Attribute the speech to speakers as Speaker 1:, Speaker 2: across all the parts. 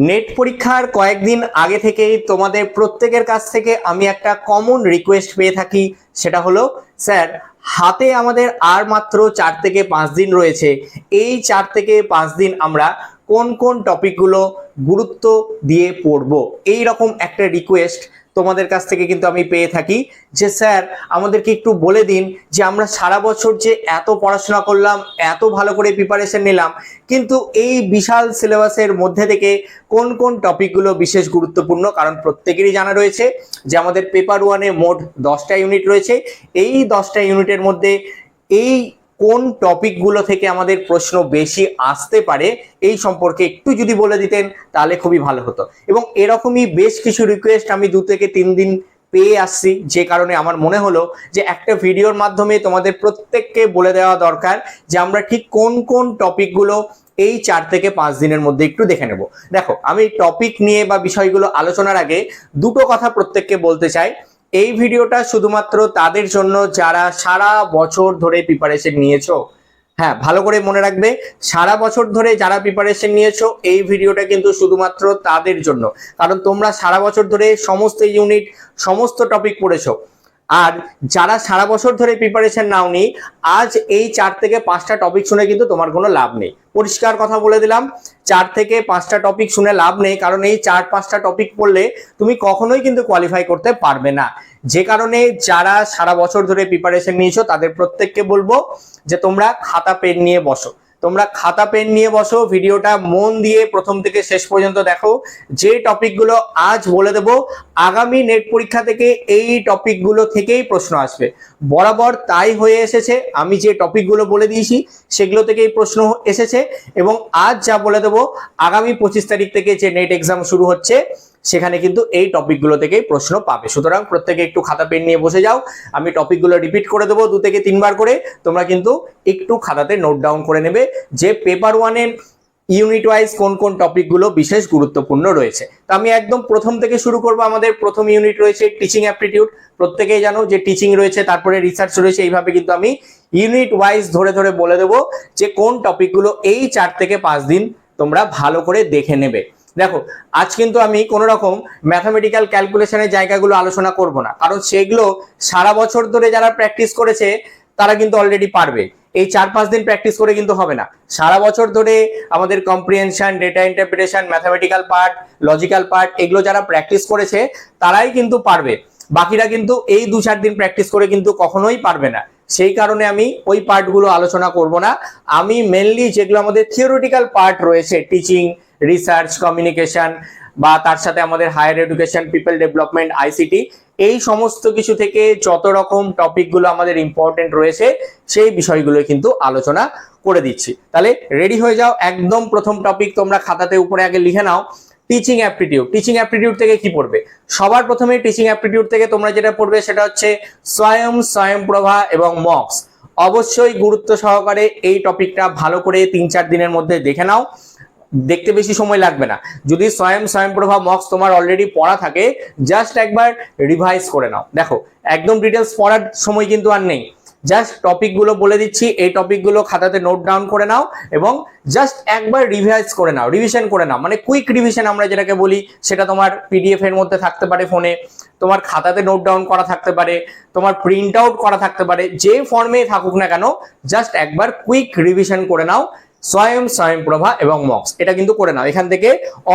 Speaker 1: Net পরীক্ষার কয়েকদিন আগে থেকেই তোমাদের প্রত্যেকের কাছ থেকে আমি একটা কমন রিকোয়েস্ট পেয়ে থাকি, সেটা হলো স্যার হাতে আমাদের আর মাত্র 4 থেকে 5 দিন রয়েছে। এই 4 থেকে 5 দিন আমরা কোন কোন টপিকগুলো গুরুত্ব দিয়ে পড়বো, এই রকম একটা রিকোয়েস্ট তোমাদের কাছ থেকে কিন্তু আমি পেয়ে থাকি যে স্যার আমাদেরকে একটু বলে দিন যে আমরা সারা বছর যে এত পড়াশোনা করলাম, এত ভালো করে প্রিপারেশন নিলাম, কিন্তু এই বিশাল সিলেবাসের মধ্যে থেকে কোন কোন টপিকগুলো বিশেষ গুরুত্বপূর্ণ। কারণ প্রত্যেকেরই জানা রয়েছে যে আমাদের পেপার ওয়ানে মোট 10টা ইউনিট রয়েছে। এই 10টা ইউনিটের মধ্যে এই কোন টপিকগুলো থেকে আমাদের প্রশ্ন বেশি আসতে পারে এই সম্পর্কে একটু যদি বলে দিতেন তাহলে খুবই ভালো হতো। এবং এরকমই বেশ কিছু রিকোয়েস্ট আমি 2 থেকে 3 দিন পেয়ে আসছি, যে কারণে আমার মনে হলো যে একটা ভিডিওর মাধ্যমে তোমাদের প্রত্যেককে বলে দেওয়া দরকার যে আমরা ঠিক কোন কোন টপিকগুলো এই 4 থেকে 5 দিনের মধ্যে একটু দেখে নেব। দেখো, আমি টপিক নিয়ে বা বিষয়গুলো আলোচনার আগে দুটো কথা প্রত্যেককে বলতে চাই। এই ভিডিওটা শুধুমাত্র তাদের জন্য যারা সারা বছর ধরে প্রিপারেশন নিয়েছো। হ্যাঁ, ভালো করে মনে রাখবে, সারা বছর ধরে যারা প্রিপারেশন নিয়েছো এই ভিডিওটা কিন্তু শুধুমাত্র তাদের জন্য। কারণ তোমরা সারা বছর ধরে সমস্ত ইউনিট, সমস্ত টপিক পড়েছো। আর যারা সারা বছর ধরে প্রিপারেশন নাওনি, আজ এই 4 থেকে 5টা টপিক শুনে কিন্তু তোমার কোনো লাভ নেই। পরিষ্কার কথা বলে দিলাম, 4 থেকে 5টা টপিক শুনে লাভ নেই, কারণ এই 4-5টা টপিক পড়লে তুমি কখনোই কিন্তু কোয়ালিফাই করতে পারবে না। যে কারণে যারা সারা বছর ধরে প্রিপারেশন নিয়েছো তাদের প্রত্যেককে বলবো যে তোমরা খাতা পেন নিয়ে বসো। তোমরা খাতা পেন নিয়ে বসো, ভিডিওটা মন দিয়ে প্রথম থেকে শেষ পর্যন্ত দেখো। যে টপিকগুলো আজ বলে দেব, আগামী নেট পরীক্ষা থেকে এই টপিকগুলো থেকেই প্রশ্ন আসবে। বরাবর তাই হয়ে এসেছে, আমি যে টপিকগুলো বলে দিয়েছি সেগুলো থেকেই প্রশ্ন এসেছে। এবং আজ যা বলে দেব, আগামী 25 তারিখ থেকে যে নেট এক্সাম শুরু হচ্ছে সেখানে কিন্তু এই টপিকগুলো থেকেই প্রশ্ন পাবে। সুতরাং প্রত্যেকে একটু খাতা পেন নিয়ে বসে যাও। আমি টপিকগুলো রিপিট করে দেবো 2 থেকে 3 বার করে, তোমরা কিন্তু একটু খাতাতে নোট ডাউন করে নেবে যে পেপার ওয়ানের ইউনিট ওয়াইজ কোন কোন টপিকগুলো বিশেষ গুরুত্বপূর্ণ রয়েছে। তো আমি একদম প্রথম থেকে শুরু করব। আমাদের প্রথম ইউনিট রয়েছে টিচিং অ্যাপটিটিউড। প্রত্যেকেই জানো যে টিচিং রয়েছে, তারপরে রিসার্চ রয়েছে। এইভাবে কিন্তু আমি ইউনিট ওয়াইজ ধরে ধরে বলে দেবো যে কোন টপিকগুলো এই 4 থেকে 5 দিন তোমরা ভালো করে দেখে নেবে। দেখো, আজ কিন্তু আমি কোনো রকম ম্যাথামেটিক্যাল ক্যালকুলেশনের জায়গাগুলো আলোচনা করব না, কারণ সেগুলো সারা বছর ধরে যারা প্র্যাকটিস করেছে তারা কিন্তু অলরেডি পারবে। এই 4-5 দিন প্র্যাকটিস করে কিন্তু হবে না। সারা বছর ধরে আমাদের comprehension, data interpretation, mathematical part, logical part এগুলো যারা প্র্যাকটিস করেছে তারাই কিন্তু পারবে। বাকিরা কিন্তু এই 2-4 দিন প্র্যাকটিস করে কিন্তু কখনোই পারবে না। সেই কারণে আমি ওই পার্টগুলো আলোচনা করব না। আমি মেনলি যেগুলো আমাদের থিওরিটিক্যাল পার্ট রয়েছে, টিচিং, রিসার্চ, কমিউনিকেশন বা তার সাথে আমাদের higher education, people development, ICT, এই সমস্ত কিছু থেকে যত রকম টপিকগুলো আমাদের ইম্পর্টেন্ট রয়েছে সেই বিষয়গুলো কিন্তু আলোচনা করে দিচ্ছি। তাহলে রেডি হয়ে যাও। একদম প্রথম টপিক তোমরা খাতাতে উপরে আগে লিখে নাও, টিচিং অ্যাপটিটিউড। টিচিং অ্যাপটিটিউড থেকে কি পড়বে? সবার প্রথমে টিচিং অ্যাপটিটিউড থেকে তোমরা যেটা পড়বে সেটা হচ্ছে স্বয়ংপ্রভা এবং মক্স। অবশ্যই গুরুত্ব সহকারে এই টপিকটা ভালো করে 3-4 দিনের মধ্যে দেখে নাও। দেখতে বেশি সময় লাগবে না। যদি স্বয়ংপ্রভা মক্স তোমার অলরেডি পড়া থাকে, জাস্ট একবার রিভাইজ করে নাও। দেখো, একদম ডিটেলস পড়ার সময় কিন্তু আর নেই। জাস্ট টপিকগুলো বলে দিচ্ছি, এই টপিকগুলো খাতাতে নোট ডাউন করে নাও এবং জাস্ট একবার রিভাইজ করে নাও, রিভিশন করে নাও। মানে কুইক রিভিশন আমরা যেটাকে বলি, সেটা তোমার পিডিএফ এর মধ্যে থাকতে পারে, ফোনে তোমার খাতাতে নোট ডাউন করা থাকতে পারে, তোমার প্রিন্ট আউট করা থাকতে পারে, যে ফর্মে থাকুক না কেন, জাস্ট একবার কুইক রিভিশন করে নাও স্বয়ংপ্রভা এবং মক্স। এটা কিন্তু করে নাও। এখান থেকে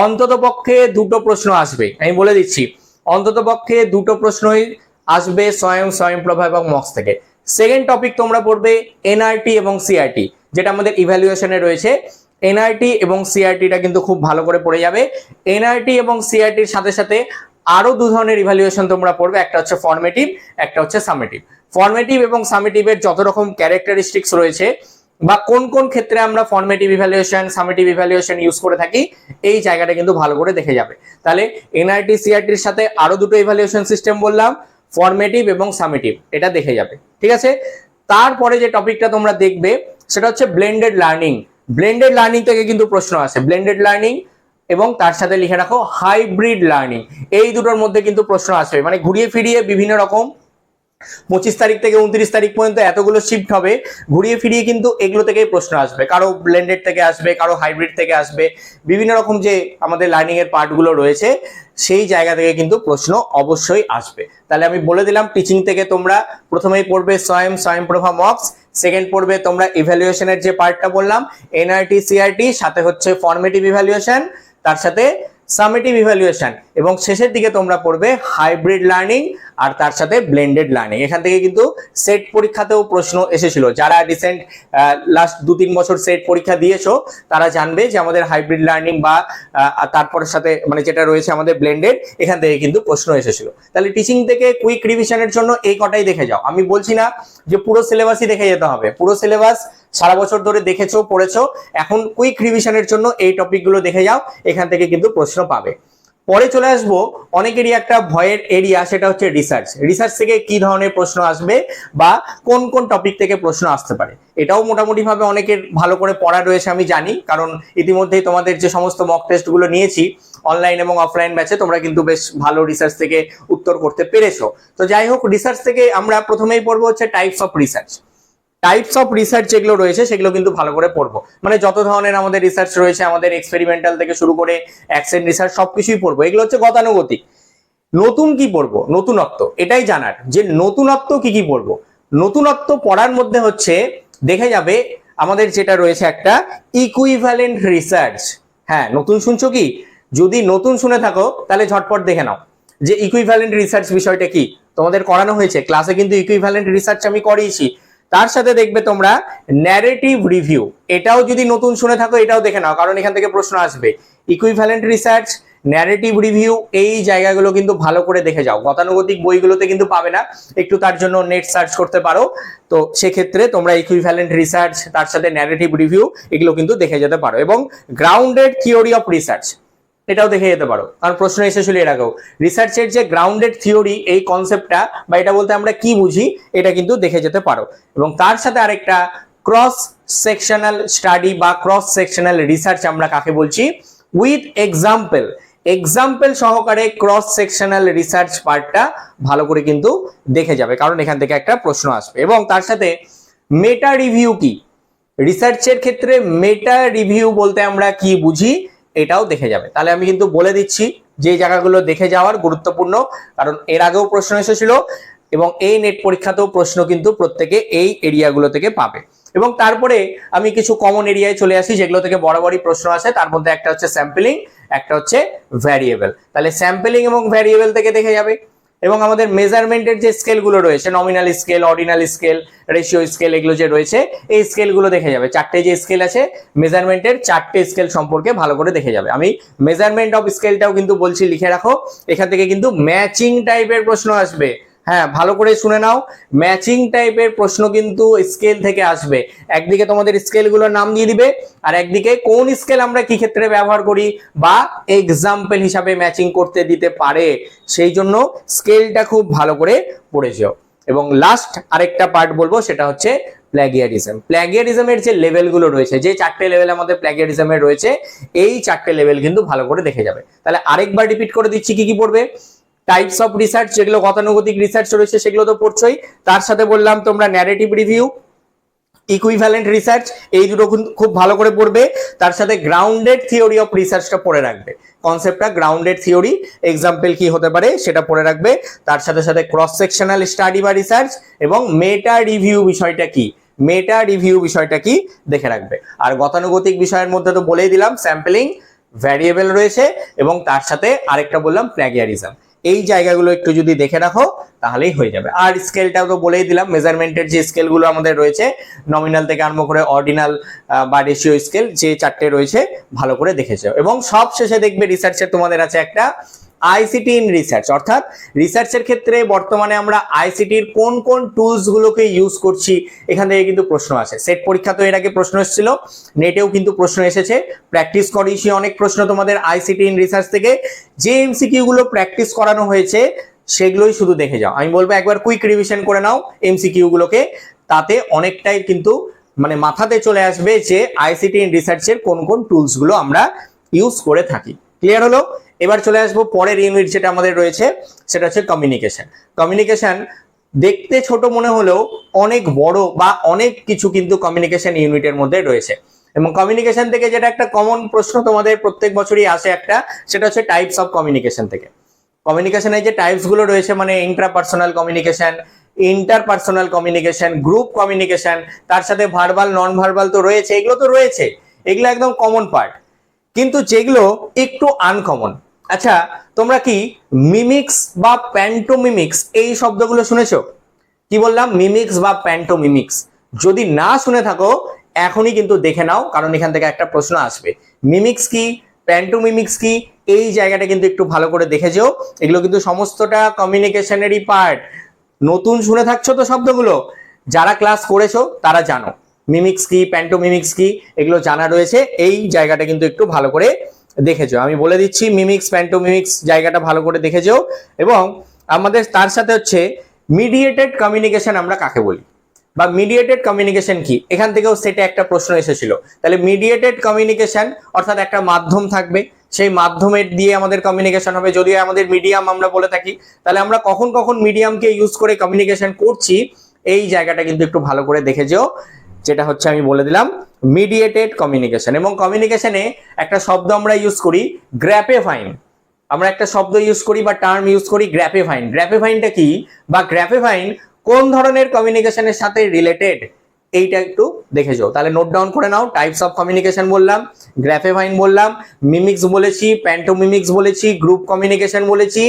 Speaker 1: অন্তত পক্ষে 2টো প্রশ্ন আসবে, আমি বলে দিচ্ছি। অন্তত পক্ষে 2টো প্রশ্নই আসবে স্বয়ংপ্রভা এবং মক্স থেকে। সেকেন্ড টপিক তোমরা পড়বে এনআরটি এবং সিআরটি, যেটা আমাদের ইভ্যালুয়েশনে রয়েছে। এনআরটি এবং সিআরটিটা কিন্তু খুব ভালো করে পড়ে যাবে। এনআরটি এবং সিআরটির সাথে সাথে আরো 2 ধরনের ইভ্যালুয়েশন তোমরা পড়বে, একটা হচ্ছে ফর্মেটিভ, একটা হচ্ছে সামেটিভ। ফর্মেটিভ এবং সামেটিভের যত রকম ক্যারেক্টারিস্টিক্স রয়েছে বা কোন কোন ক্ষেত্রে আমরা formative evaluation, summative evaluation use করে থাকি, এই জায়গাটা কিন্তু ভালো করে দেখে যাবে। তাহলে এনআরটি সিআরটির সাথে আরো 2টো ইভ্যালুয়েশন সিস্টেম বললাম, ফর্মেটিভ এবং সামেটিভ, এটা দেখে যাবে। ঠিক আছে, তারপরে যে টপিকটা তোমরা দেখবে সেটা হচ্ছে ব্লেন্ডেড লার্নিং। ব্লেন্ডেড লার্নিং থেকে কিন্তু প্রশ্ন আসে। ব্লেন্ডেড লার্নিং এবং তার সাথে লিখে রাখো হাইব্রিড লার্নিং, এই দুটোর মধ্যে কিন্তু প্রশ্ন আসবে। মানে ঘুরিয়ে ফিরিয়ে বিভিন্ন রকম 25 তারিখ থেকে 29 তারিখ পর্যন্ত এতগুলো শিফট হবে, ঘুরিয়ে ফিরিয়ে কিন্তু এগুলো থেকেই প্রশ্ন আসবে, কারো ব্লেন্ডেড থেকে আসবে, কারো হাইব্রিড থেকে আসবে, বিভিন্ন রকম যে আমাদের লার্নিং এর পার্টগুলো রয়েছে সেই জায়গা থেকে কিন্তু প্রশ্ন অবশ্যই আসবে। তাহলে আমি বলে দিলাম, টিচিং থেকে তোমরা প্রথমেই পড়বে স্বয়ংপ্রভা মক্স, সেকেন্ড পড়বে তোমরা ইভ্যালুয়েশনের যে পার্টটা বললাম এনআরটি সিআরটি, সাথে হচ্ছে ফর্মেটিভ ইভ্যালুয়েশন, তার সাথে সামেটিভ ইভ্যালুয়েশন, এবং শেষের দিকে তোমরা পড়বে হাইব্রিড লার্নিং আর তার সাথে ব্লেন্ডেড লার্নিং। এখান থেকে কিন্তু সেট পরীক্ষাতেও প্রশ্ন এসেছিল, যারা রিসেন্ট লাস্ট 2-3 বছর সেট পরীক্ষা দিয়েছো তারা জানবে যে আমাদের হাইব্রিড লার্নিং বা তারপরের সাথে মানে যেটা রয়েছে আমাদের ব্লেন্ডেড, এখান থেকে কিন্তু প্রশ্ন এসেছিল। তাহলে টিচিং থেকে কুইক রিভিশনের জন্য এই কটাই দেখে যাও। আমি বলছি না যে পুরো সিলেবাসই দেখে যেতে হবে, পুরো সিলেবাস সারা বছর ধরে দেখেছো পড়েছো, এখন কুইক রিভিশনের জন্য এই টপিকগুলো দেখে যাও, এখান থেকে কিন্তু প্রশ্ন পাবে। পরে চলে আসবো অনেকেরই একটা ভয়ের এরিয়া, সেটা হচ্ছে রিসার্চ থেকে কি ধরনের প্রশ্ন আসবে বা কোন কোন টপিক থেকে প্রশ্ন আসতে পারে। এটাও মোটামুটি ভাবে অনেকের ভালো করে পড়া রয়েছে আমি জানি, কারণ ইতিমধ্যেই তোমাদের যে সমস্ত মক টেস্ট গুলো নিয়েছি অনলাইন এবং অফলাইন ব্যাচে, তোমরা কিন্তু বেশ ভালো রিসার্চ থেকে উত্তর করতে পেরেছো। তো যাই হোক, রিসার্চ থেকে আমরা প্রথমেই পড়বো হচ্ছে টাইপস অফ রিসার্চ যেগুলো রয়েছে সেগুলো কিন্তু ভালো করে পড়বো, মানে যত ধরনের আমাদের রিসার্চ রয়েছে, আমাদের এক্সপেরিমেন্টাল থেকে শুরু করে অ্যাকশন রিসার্চ সবকিছুই পড়বো। এগুলো হচ্ছে গতানুগতিক। নতুন কি পড়বো, নতুনত্ব, এটাই জানার যে নতুনত্ব কি কি পড়বো। নতুনত্ব পড়ার মধ্যে হচ্ছে দেখে যাবে আমাদের যেটা রয়েছে একটা ইকুইভ্যালেন্ট রিসার্চ। হ্যাঁ, নতুন শুনছো কি? যদি নতুন শুনে থাকো তাহলে ঝটপট দেখে নাও যে ইকুইভ্যালেন্ট রিসার্চ বিষয়টা কি। তোমাদের করানো হয়েছে ক্লাসে, কিন্তু ইকুইভ্যালেন্ট রিসার্চ আমি করিয়েছি। তার সাথে দেখবে তোমরা ন্যারেটিভ রিভিউ, এটাও যদি নতুন শুনে থাকো এটাও দেখে নাও, কারণ এখান থেকে প্রশ্ন আসবে। ইকুইভ্যালেন্ট রিসার্চ, ন্যারেটিভ রিভিউ, এই জায়গাগুলো কিন্তু ভালো করে দেখে যাও। গতানুগতিক বইগুলোতে কিন্তু পাবে না, একটু তার জন্য নেট সার্চ করতে পারো। তো সেক্ষেত্রে তোমরা ইকুইভ্যালেন্ট রিসার্চ, তার সাথে ন্যারেটিভ রিভিউ, এগুলো কিন্তু দেখে যেতে পারো। এবং গ্রাউন্ডেড থিওরি অফ রিসার্চ, এটাও দেখে যেতে পারো, কারণ প্রশ্ন এসেছিল এর আগেও। রিসার্চের যে গ্রাউন্ডেড থিওরি, এই কনসেপ্টটা বা এটা বলতে আমরা কি বুঝি, এটা কিন্তু দেখে যেতে পারো। এবং তার সাথে আরেকটা ক্রস সেকশনাল স্টাডি বা ক্রস সেকশনাল রিসার্চ আমরা কাকে বলছি, উইথ এক্সাম্পল সহকারে ক্রস সেকশনাল রিসার্চ পার্টটা ভালো করে কিন্তু দেখে যাবে, কারণ এখান থেকে একটা প্রশ্ন আসবে। এবং তার সাথে মেটা রিভিউ কি, রিসার্চের ক্ষেত্রে মেটা রিভিউ বলতে আমরা কি বুঝি, এটাও দেখে যাবে। তাহলে আমি কিন্তু বলে দিচ্ছি যে জায়গাগুলো দেখে যাওয়ার গুরুত্বপূর্ণ, কারণ এর আগেও প্রশ্ন এসেছিল এবং এই নেট পরীক্ষাতেও প্রশ্ন কিন্তু প্রত্যেকে এই এরিয়াগুলো থেকে পাবে। এবং তারপরে আমি কিছু কমন এরিয়ায় চলে আসি যেগুলো থেকে বরাবরই প্রশ্ন আসে। তার মধ্যে একটা হচ্ছে স্যাম্পলিং, একটা হচ্ছে ভ্যারিয়েবল। তাহলে স্যাম্পলিং এবং ভ্যারিয়েবল থেকে দেখে যাবে। এবং আমাদের মেজারমেন্টের যে স্কেলগুলো রয়েছে, nominal scale, ordinal scale, ratio scale, এগুলো যে রয়েছে এই স্কেলগুলো দেখে যাবে। 4টে যে স্কেল আছে মেজারমেন্টের, 4টে স্কেল সম্পর্কে ভালো করে দেখে যাবে। আমি মেজারমেন্ট অফ স্কেলটাও কিন্তু বলছি, লিখে রাখো। এখান থেকে কিন্তু ম্যাচিং টাইপের প্রশ্ন আসবে। হ্যাঁ, ভালো করে শুনে নাও, ম্যাচিং টাইপের প্রশ্ন কিন্তু স্কেল থেকে আসবে। একদিকে তোমাদের স্কেলগুলোর নাম দিয়ে দিবে, আর একদিকে কোন স্কেল আমরা কি ক্ষেত্রে ব্যবহার করি বা এক্সাম্পল হিসাবে ম্যাচিং করতে দিতে পারে, সেই জন্য স্কেলটা খুব ভালো করে পড়ে যেও। এবং লাস্ট আরেকটা পার্ট বলবো, সেটা হচ্ছে প্ল্যাগিয়ারিজমের যে লেভেলগুলো রয়েছে, যে 4টে লেভেল আমাদের প্ল্যাগিয়ারিজমের রয়েছে, এই 4টে লেভেল কিন্তু ভালো করে দেখে যাবে। তাহলে আরেকবার রিপিট করে দিচ্ছি কি কি পড়বে। টাইপস অফ রিসার্চ, যেগুলো গতানুগতিক রিসার্চ রয়েছে সেগুলো তো পড়ছোই। তার সাথে বললাম তোমরা ন্যারেটিভ রিভিউ, ইকুইভ্যালেন্ট রিসার্চ, এই দুটো খুব ভালো করে পড়বে। তার সাথে গ্রাউন্ডেড থিওরি অফ রিসার্চটা পড়ে রাখবে, কনসেপ্টটা গ্রাউন্ডেড থিওরি, এক্সাম্পল কি হতে পারে সেটা পড়ে রাখবে। তার সাথে সাথে ক্রস সেকশনাল স্টাডি বা রিসার্চ এবং মেটা রিভিউ বিষয়টা কি দেখে রাখবে। আর গতানুগতিক বিষয়ের মধ্যে তো বলেই দিলাম, স্যাম্পলিং, ভ্যারিয়েবল রয়েছে, এবং তার সাথে আরেকটা বললাম প্ল্যাগিয়ারিজম। এই জায়গাগুলো একটু যদি দেখে রাখো তাহলেই হয়ে যাবে। আর স্কেলটাও তো বলেই দিলাম, মেজারমেন্টের যে স্কেলগুলো আমাদের রয়েছে, নমিনাল থেকে আরম্ভ করে অর্ডিনাল বা রেশিও স্কেল, যে 4টে রয়েছে ভালো করে দেখেছো। এবং সব শেষে দেখবে রিসার্চের তোমাদের আছে একটা আইসিটি ইন রিসার্চ, অর্থাৎ রিসার্চের ক্ষেত্রে বর্তমানে আমরা আইসিটির কোন কোন টুলস গুলোকে ইউজ করছি, এখান থেকে কিন্তু প্রশ্ন আসে। সেট পরীক্ষা তো এর আগে প্রশ্ন এসেছিল, নেটেও কিন্তু প্রশ্ন এসেছে, প্র্যাকটিস করিয়েছি অনেক প্রশ্ন তোমাদের আইসিটি ইন রিসার্চ থেকে। যে এমসিকিউ গুলো প্র্যাকটিস করানো হয়েছে সেগুলোই শুধু দেখে যাও। আমি বলবো একবার কুইক রিভিশন করে নাও এমসিকিউ গুলোকে, তাতে অনেকটাই কিন্তু মানে মাথাতে চলে আসবে যে আইসিটি ইন রিসার্চের কোন কোন টুলস গুলো আমরা ইউজ করে থাকি। ক্লিয়ার হলো? এবার চলে আসবো পরের ইউনিট যেটা আমাদের রয়েছে, সেটা হচ্ছে কমিউনিকেশন। দেখতে ছোট মনে হলেও অনেক বড় বা অনেক কিছু কিন্তু কমিউনিকেশন ইউনিটের মধ্যে রয়েছে। এবং কমিউনিকেশন থেকে যেটা একটা কমন প্রশ্ন তোমাদের প্রত্যেক বছরই আসে একটা, সেটা হচ্ছে টাইপস অফ কমিউনিকেশন থেকে। কমিউনিকেশনের যে টাইপস গুলো রয়েছে, মানে intrapersonal communication, interpersonal communication, group communication, তার সাথে ভার্বাল নন ভার্বাল তো রয়েছে, এগুলো তো রয়েছে, এগুলো একদম কমন পার্ট। কিন্তু যেগুলো একটু আনকমন, আচ্ছা তোমরা কি মিমিক্স বা প্যান্টোমিমিক্স এই শব্দগুলো শুনেছো? কি বললাম? মিমিক্স বা প্যান্টোমিমিক্স। যদি না শুনে থাকো এখনই কিন্তু দেখে নাও, কারণ এখান থেকে একটা প্রশ্ন আসবে। মিমিক্স কি, প্যান্টোমিমিক্স কি, এই জায়গাটা কিন্তু একটু ভালো করে দেখে যেও। এগুলো কিন্তু সমস্তটা কমিউনিকেশনেরই পার্ট। নতুন শুনে থাকছো তো শব্দগুলো, যারা ক্লাস করেছো তারা জানো মিমিক্স কি, প্যান্টোমিমিক্স কি, এগুলো জানা রয়েছে। এই জায়গাটা কিন্তু একটু ভালো করে দেখেছো, আমি বলে দিচ্ছি মিমিক্স প্যান্টোমিমিক্স জায়গাটা ভালো করে দেখেছো। এবং আমাদের তার সাথে হচ্ছে মিডিয়েটেড কমিউনিকেশন আমরা কাকে বলি, বা মিডিয়েটেড কমিউনিকেশন কি, এখান থেকেও সেটা একটা প্রশ্ন এসেছিল। তাহলে মিডিয়েটেড কমিউনিকেশন অর্থাৎ একটা মাধ্যম থাকবে, সেই মাধ্যমের দিয়ে আমাদের কমিউনিকেশন হবে। যদিও আমাদের মিডিয়াম আমরা বলে থাকি, তাহলে আমরা কখন কখন মিডিয়ামকে ইউজ করে কমিউনিকেশন করছি, এই জায়গাটা কিন্তু একটু ভালো করে দেখে যেও। যেটা হচ্ছে আমি বলে দিলাম মিডিয়েটেড কমিউনিকেশন। এবং কমিউনিকেশনে একটা শব্দ আমরা ইউজ করি গ্র্যাপেফাইন, আমরা একটা শব্দ ইউজ করি বা টার্ম ইউজ করি গ্র্যাপেফাইন। গ্র্যাপেফাইনটা কি, বা গ্র্যাপেফাইন কোন ধরনের কমিউনিকেশনের সাথে রিলেটেড, এইটা একটু দেখে যাও। তাহলে নোট ডাউন করে নাও। টাইপস অফ কমিউনিকেশন বললাম, গ্র্যাপেফাইন বললাম, মিমিক্স বলেছি, প্যান্টোমিমিক্স বলেছি, গ্রুপ কমিউনিকেশন বলেছি,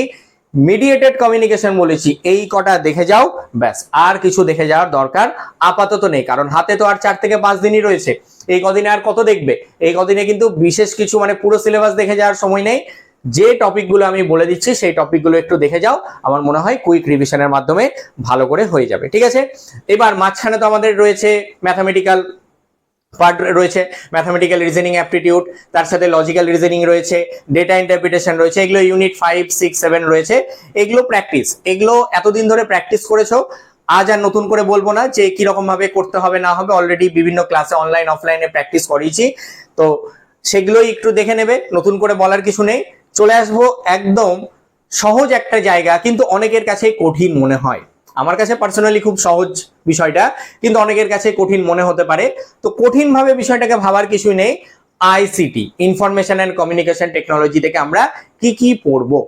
Speaker 1: মিডিয়েটেড কমিউনিকেশন বলেছি। এই কটা দেখে যাও, ব্যাস। আর কিছু দেখে যাওয়ার দরকার আপাতত নেই, কারণ হাতে তো আর 4 থেকে 5 দিনই রয়েছে। এই কদিনে আর কত দেখবে? এই কদিনে কিন্তু বিশেষ কিছু মানে পুরো সিলেবাস দেখে যাওয়ার সময় নেই। যে টপিকগুলো আমি বলে দিচ্ছি সেই টপিকগুলো একটু দেখে যাও, আমার মনে হয় কুইক রিভিশনের মাধ্যমে ভালো করে হয়ে যাবে। ঠিক আছে, এবার মাঝখানে তো আমাদের রয়েছে ম্যাথামেটিক্যাল পার্ট রয়েছে, ম্যাথামেটিক্যাল রিজনিং অ্যাপটিটিউড, তার সাথে লজিক্যাল রিজনিং রয়েছে, ডেটা ইন্টারপ্রিটেশন রয়েছে, এগুলো ইউনিট 5, 6, 7 রয়েছে। এগুলো প্র্যাকটিস, এগুলো এতদিন ধরে প্র্যাকটিস করেছো, আজ আর নতুন করে বলবো না যে কিরকম ভাবে করতে হবে না হবে, অলরেডি বিভিন্ন ক্লাসে অনলাইন অফলাইনে প্র্যাকটিস করিয়েছি, তো সেগুলোই একটু দেখে নেবে, নতুন করে বলার কিছু নেই। চলে আসবো একদম সহজ একটা জায়গা, কিন্তু অনেকের কাছে কঠিন মনে হয়। আমার কাছে পার্সোনালি খুব সহজ বিষয়টা, কিন্তু অনেকের কাছে কঠিন মনে হতে পারে। তো কঠিন ভাবে বিষয়টাকে ভাবার কিছুই নেই। ICT, information and communication technology থেকে আমরা কি কি পড়বো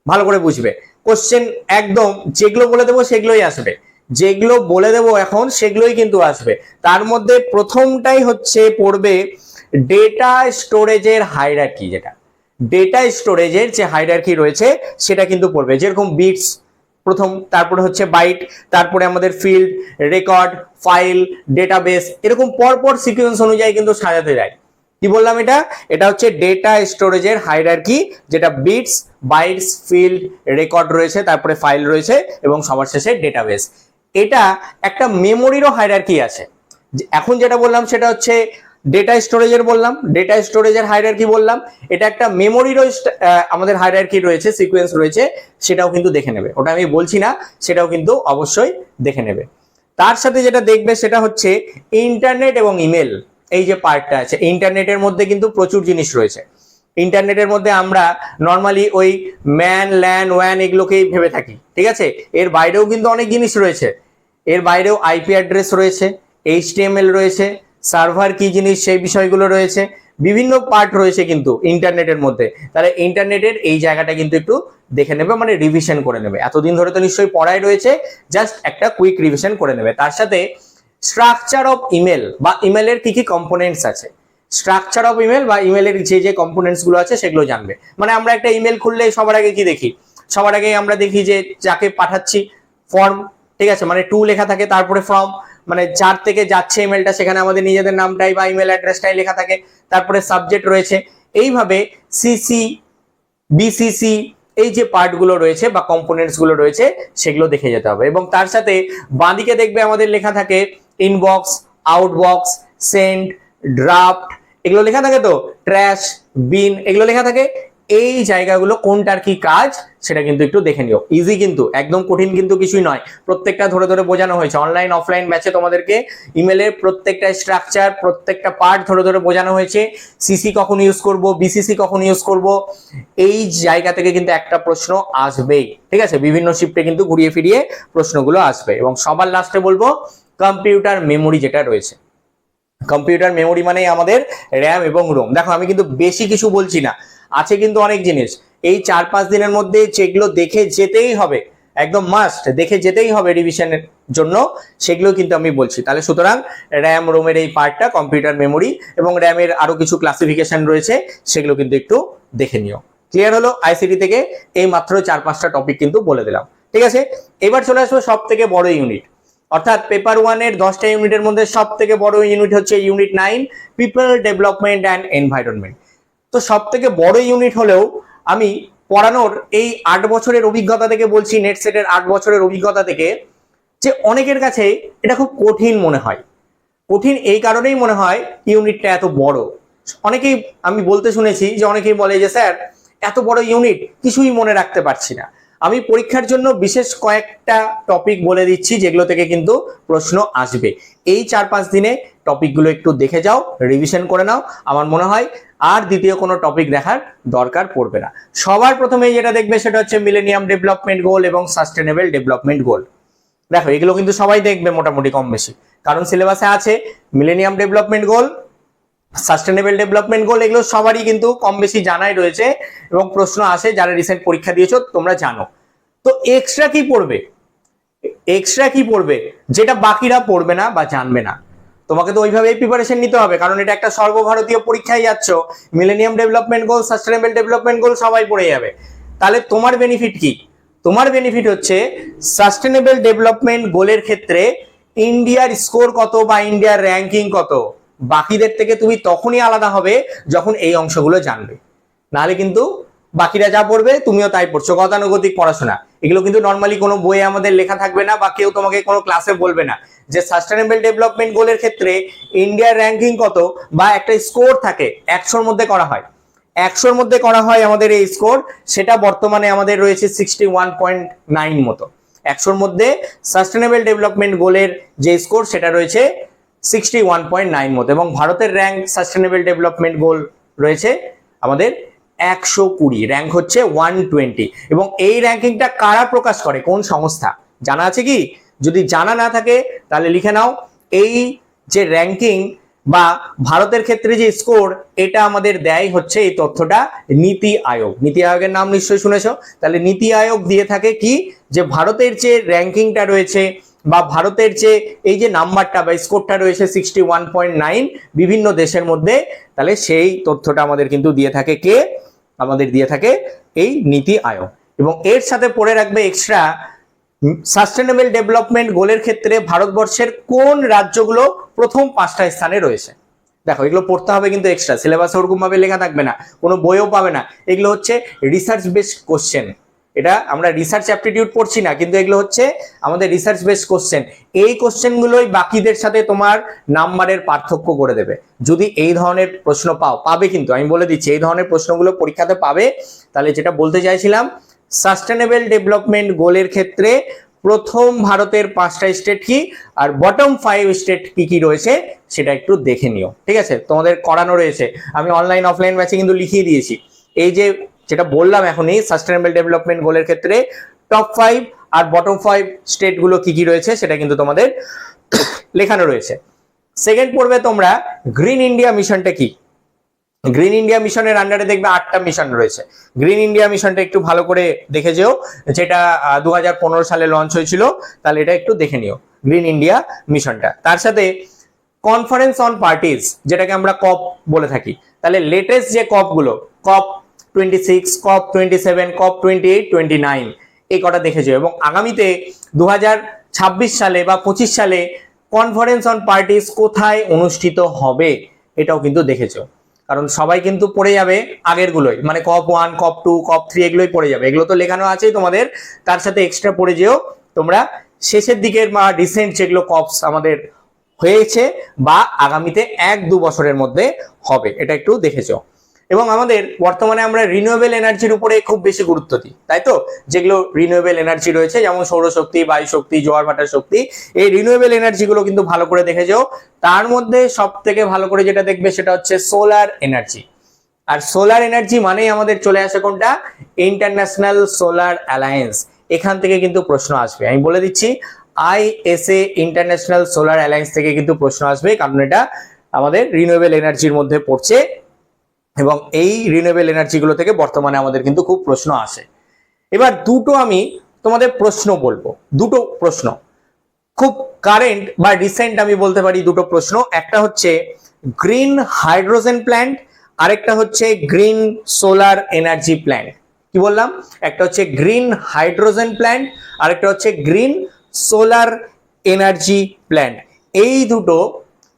Speaker 1: ভালো করে বুঝবে। কোশ্চেন একদম যেগুলো বলে দেবো সেগুলোই আসবে, যেগুলো বলে দেবো এখন সেগুলোই কিন্তু আসবে। তার মধ্যে প্রথমটাই হচ্ছে পড়বে ডেটা স্টোরেজের হায়ারার্কি। যেটা ডেটা স্টোরেজের যে হায়ারার্কি রয়েছে সেটা কিন্তু পড়বে, যেরকম বিটস প্রথম, তারপরে হচ্ছে বাইট, তারপরে আমাদের ফিল্ড, রেকর্ড, ফাইল, ডেটাবেস, এরকম পরপর সিকোয়েন্স অনুযায়ী কিন্তু সাজাতে যায়। কি বললাম? এটা এটা হচ্ছে ডেটা স্টোরেজের হায়ারার্কি, যেটা বিটস, বাইটস, ফিল্ড, রেকর্ড রয়েছে, তারপরে ফাইল রয়েছে এবং সবার শেষে ডেটাবেস। এটা একটা মেমোরিরও হায়ারার্কি আছে। এখন যেটা বললাম সেটা হচ্ছে ডেটা স্টোরেজের বললাম, ডেটা স্টোরেজের হায়ারার্কি বললাম, এটা একটা মেমোরিরও আমাদের হায়ারার্কি রয়েছে, সিকোয়েন্স রয়েছে, সেটাও কিন্তু দেখে নেবে। ওটা আমি বলছি না, সেটাও কিন্তু অবশ্যই দেখে নেবে। তার সাথে যেটা দেখবে সেটা হচ্ছে ইন্টারনেট এবং ইমেল। এই যে পার্টটা আছে, ইন্টারনেটের মধ্যে কিন্তু প্রচুর জিনিস রয়েছে। ইন্টারনেটের মধ্যে আমরা নর্মালি ওই ম্যান, ল্যান, ওয়ান এগুলোকেই ভেবে থাকি, ঠিক আছে? এর বাইরেও কিন্তু অনেক জিনিস রয়েছে। এর বাইরেও আইপি অ্যাড্রেস রয়েছে, এইচটিএমএল রয়েছে, সার্ভার কি জিনিস সেই বিষয়গুলো রয়েছে, বিভিন্ন পার্ট রয়েছে কিন্তু ইন্টারনেটের মধ্যে। তাহলে ইন্টারনেটের এই জায়গাটা কিন্তু একটু দেখে নেবে, মানে রিভিশন করে নেবে। এতদিন ধরে তো নিশ্চয়ই পড়াই রয়েছে, জাস্ট একটা কুইক রিভিশন করে নেবে। তার সাথে স্ট্রাকচার অফ ইমেল বা ইমেলের কি কি কম্পোনেন্টস আছে, স্ট্রাকচার অফ ইমেল বা ইমেলের যে যে কম্পোনেন্টস গুলো আছে সেগুলো জানবে। মানে আমরা একটা ইমেল খুললে সবার আগে কি দেখি? সবার আগে আমরা দেখি যে যাকে পাঠাচ্ছি ফর্ম, ঠিক আছে, মানে টু লেখা থাকে, তারপরে ফর্ম, মানে যার থেকে যাচ্ছে ইমেলটা সেখানে আমাদের নিজেদের নামটাই বা ইমেল অ্যাড্রেসটাই লেখা থাকে, তারপরে সাবজেক্ট রয়েছে। এইভাবে সিসি, বিসিসি, এই যে পার্টগুলো রয়েছে বা কম্পোনেন্টস গুলো রয়েছে সেগুলো দেখে যেতে হবে। এবং তার সাথে বাঁদিকে দেখবে আমাদের লেখা থাকে ইনবক্স, আউটবক্স, সেন্ড, ড্রাফট, এগুলো লেখা থাকে, তো ট্র্যাশ, বিন, এগুলো লেখা থাকে। এই জায়গাগুলো কোনটার কি কাজ সেটা কিন্তু একটু দেখে নিও। ইজি কিন্তু, একদম কঠিন কিন্তু কিছুই নয়, প্রত্যেকটা ধরে ধরে বোঝানো হয়েছে। অনলাইন অফলাইন ব্যাচে তোমাদেরকে ইমেলের প্রত্যেকটা স্ট্রাকচার, প্রত্যেকটা পার্ট ধরে ধরে বোঝানো হয়েছে। সিসি কখন ইউজ করব, বিসিসি কখন ইউজ করব, এই জায়গা থেকে কিন্তু একটা প্রশ্ন আসবেই, ঠিক আছে? বিভিন্ন শিফটে কিন্তু ঘুরিয়ে ফিরিয়ে প্রশ্নগুলো আসবে। এবং সবার লাস্টে বলবো কম্পিউটার মেমোরি যেটা রয়েছে, কম্পিউটার মেমোরি মানে আমাদের র্যাম এবং রোম। দেখো আমি কিন্তু বেশি কিছু বলছি না, আছে কিন্তু অনেক জিনিস। এই 4-5 দিনের মধ্যে যেগুলো দেখে যেতেই হবে, একদম মাস্ট দেখে যেতেই হবে রিভিশনের জন্য, সেগুলো কিন্তু আমি বলছি। তাহলে সুতরাং র্যাম রোমের এই পার্টটা, কম্পিউটার মেমোরি এবং র্যামের আরো কিছু ক্লাসিফিকেশন রয়েছে, সেগুলো কিন্তু একটু দেখে নিও। ক্লিয়ার হলো? আইসিটি থেকে এই মাত্র 4-5টা টপিক কিন্তু বলে দিলাম, ঠিক আছে? এবার চলে আসবো সব থেকে বড় ইউনিট, অর্থাৎ পেপার 1-এর 10টা ইউনিটের মধ্যে সব থেকে বড় ইউনিট হচ্ছে unit 9, people development and environment. তো সব থেকে বড় ইউনিট হলেও আমি পড়ানোর এই 8 বছরের অভিজ্ঞতা থেকে বলছি, নেট সেটের 8 বছরের অভিজ্ঞতা থেকে, যে অনেকের কাছে এটা খুব কঠিন মনে হয়। কঠিন এই কারণেই মনে হয় ইউনিটটা এত বড়। অনেকেই আমি বলতে শুনেছি যে অনেকেই বলে যে স্যার এত বড় ইউনিট কিছুই মনে রাখতে পারছি না। আমি পরীক্ষার জন্য বিশেষ কয়েকটা টপিক বলে দিচ্ছি যেগুলো থেকে কিন্তু প্রশ্ন আসবে। এই 4-5 দিনে টপিকগুলো একটু দেখে যাও, রিভিশন করে নাও, আমার মনে হয় আর দ্বিতীয় কোনো টপিক দেখার দরকার পড়বে না। সবার প্রথমে যেটা দেখবে সেটা হচ্ছে মিলেনিয়াম ডেভেলপমেন্ট গোল এবং সাস্টেনেবল ডেভেলপমেন্ট গোল। দেখো এগুলো কিন্তু সবাই দেখবে মোটামুটি কম বেশি, কারণ সিলেবাসে আছে। Millennium development goal, sustainable development goal, এগুলো সবারই কিন্তু কম বেশি জানাই রয়েছে এবং প্রশ্ন আসে, যারা রিসেন্ট পরীক্ষা দিয়েছো তোমরা জানো। তো এক্সট্রা কি পড়বে, এক্সট্রা কি পড়বে যেটা বাকিরা পড়বে না বা জানবে না? তোমাকে তো ওইভাবেই প্রিপারেশন নিতে হবে, কারণ এটা একটা সর্বভারতীয় পরীক্ষায় যাচ্ছ। Millennium development goal, sustainable development goal সবাই পড়ে যাবে। তাহলে তোমার বেনিফিট কি? তোমার বেনিফিট হচ্ছে সাস্টেনেবল ডেভেলপমেন্ট গোলের ক্ষেত্রে ইন্ডিয়ার স্কোর কত বা ইন্ডিয়ার র্যাঙ্কিং কত, বাকিদের থেকে তুমি তখনই আলাদা হবে যখন এই অংশগুলো জানবে। নাহলে কিন্তু বাকিরা যা পড়বে তুমিও তাই পড়ছো, গতানুগতিক পড়াশোনা। এগুলো কিন্তু নর্মালি কোনো বইয়ে আমাদের লেখা থাকবে না বা কেউ তোমাকে কোনো ক্লাসে বলবে না যে সাস্টেনেবল ডেভেলপমেন্ট গোলের ক্ষেত্রে ইন্ডিয়ার র্যাঙ্কিং কত, বা একটা স্কোর থাকে 100-র মধ্যে করা হয়, 100-র মধ্যে করা হয় আমাদের এই স্কোর। সেটা বর্তমানে আমাদের রয়েছে 61.9 মতো। 100-র মধ্যে সাস্টেনেবল ডেভেলপমেন্ট গোলের যে স্কোর সেটা রয়েছে 61.9 মতো, এবং ভারতের র্যাঙ্ক সাস্টেনেবল ডেভেলপমেন্ট গোল রয়েছে আমাদের 120, র্যাঙ্ক হচ্ছে 120। এবং এই র্যাঙ্কিংটা কারা প্রকাশ করে, কোন সংস্থা, জানা আছে কি? যদি জানা না থাকে তাহলে লিখে নাও, এই যে র্যাঙ্কিং বা ভারতের ক্ষেত্রে যে স্কোর, এটা আমাদের দেয় হচ্ছে এই তথ্যটা নীতি আয়োগ। নীতি আয়োগের নাম নিশ্চয়ই শুনেছো। তাহলে নীতি আয়োগ দিয়ে থাকে কি, যে ভারতের যে র্যাঙ্কিংটা রয়েছে বা ভারতের যে এই যে নাম্বারটা বা স্কোরটা রয়েছে 61.9 বিভিন্ন দেশের মধ্যে, তাহলে সেই তথ্যটা আমাদের কিন্তু দিয়ে থাকে কে? আমাদের দিয়ে থাকে এই নীতি আয়োগ। এবং এর সাথে পড়ে রাখবে এক্সট্রা, সাস্টেনেবল ডেভেলপমেন্ট গোলের ক্ষেত্রে ভারতবর্ষের কোন রাজ্যগুলো প্রথম 5টা স্থানে রয়েছে। দেখো এগুলো পড়তে হবে কিন্তু এক্সট্রা, সিলেবাসে ওরকম ভাবে লেখা থাকবে না, কোনো বইও পাবে না। এগুলো হচ্ছে রিসার্চ বেসড কোশ্চেন। এটা আমরা রিসার্চ অ্যাপটিটিউড পড়ছি না, কিন্তু এগুলো হচ্ছে আমাদের রিসার্চ বেসড কোশ্চেন। এই কোশ্চেনগুলোই বাকিদের সাথে তোমার নাম্বারের পার্থক্য করে দেবে। যদি এই ধরনের প্রশ্ন পাবে কিন্তু আমি বলে দিচ্ছি, এই ধরনের প্রশ্নগুলো পরীক্ষাতে পাবে। তাহলে যেটা বলতে চাইছিলাম, সাস্টেনেবল ডেভেলপমেন্ট গোলের ক্ষেত্রে প্রথম ভারতের 5টা স্টেট কি, আর বটম 5 স্টেট কি কি রয়েছে সেটা একটু দেখে নিও, ঠিক আছে? তোমাদের করানো রয়েছে, আমি অনলাইন অফলাইন ব্যাচে কিন্তু লিখিয়ে দিয়েছি। এই যে যেটা বললাম এখনই, সাস্টেনেবল ডেভেলপমেন্ট গোলের ক্ষেত্রে টপ 5 আর বটম 5 স্টেট গুলো কি কি রয়েছে সেটা কিন্তু তোমাদের লেখানো রয়েছে। সেকেন্ড পড়বে তোমরা গ্রিন ইন্ডিয়া মিশনটা কি। গ্রিন ইন্ডিয়া মিশনের আন্ডারে দেখবে 8টা মিশন রয়েছে। গ্রিন ইন্ডিয়া মিশনটা একটু ভালো করে দেখে যেও, যেটা 2015 সালে লঞ্চ হয়েছিল, তাহলে এটা একটু দেখে নিও গ্রিন ইন্ডিয়া মিশনটা। তার সাথে কনফারেন্স অন পার্টিজ, যেটাকে আমরা কপ বলে থাকি, তাহলে লেটেস্ট যে কপ গুলো, কপ 26, কপ 27, কপ 28, 29, এই কটা দেখে যেও। এবং আগামীতে 2026 সালে বা 25 সালে কনফারেন্স অন পার্টিজ কোথায় অনুষ্ঠিত হবে এটাও কিন্তু দেখেছো, কারণ সবাই কিন্তু পড়ে যাবে আগের গুলোই, মানে কপ 1, কপ 2, কপ 3 এগুলোই পড়ে যাবে। এগুলো তো লেখানো আছেই তোমাদের, তার সাথে এক্সট্রা পড়ে যেও তোমরা শেষের দিকের বা রিসেন্ট যেগুলো কপস আমাদের হয়েছে বা আগামীতে 1-2 বছরের মধ্যে হবে, এটা একটু দেখেছো। এবং আমাদের বর্তমানে আমরা রিনিউয়েবল এনার্জির উপরে খুব বেশি গুরুত্ব দিই, তাই তো? যেগুলো রিনিউয়েবল এনার্জি রয়েছে, যেমন সৌরশক্তি, বায়ু শক্তি, জোয়ার ভাটার শক্তি, এই রিনিউয়েবল এনার্জি গুলো কিন্তু ভালো করে দেখে যাও। তার মধ্যে সব থেকে ভালো করে যেটা দেখবে সেটা হচ্ছে সোলার এনার্জি। আর সোলার এনার্জি মানেই আমাদের চলে আসে কোনটা? International solar alliance. এখান থেকে কিন্তু প্রশ্ন আসবে, আমি বলে দিচ্ছি, ISA ইন্টারন্যাশনাল সোলার অ্যালায়েন্স থেকে কিন্তু প্রশ্ন আসবে, কারণ এটা আমাদের রিনিউয়েবল এনার্জির মধ্যে পড়ছে এবং এই রিনিউয়েবল এনার্জি গুলো থেকে বর্তমানে আমাদের কিন্তু খুব প্রশ্ন আসে। এবার দুটো আমি তোমাদের প্রশ্ন বলবো, দুটো প্রশ্ন খুব কারেন্ট বা রিসেন্ট আমি বলতে পারি দুটো প্রশ্ন। একটা হচ্ছে গ্রিন হাইড্রোজেন প্ল্যান্ট, আরেকটা হচ্ছে গ্রিন সোলার এনার্জি প্ল্যান্ট। কি বললাম? একটা হচ্ছে গ্রিন হাইড্রোজেন প্ল্যান্ট, আরেকটা হচ্ছে গ্রিন সোলার এনার্জি প্ল্যান্ট। এই দুটো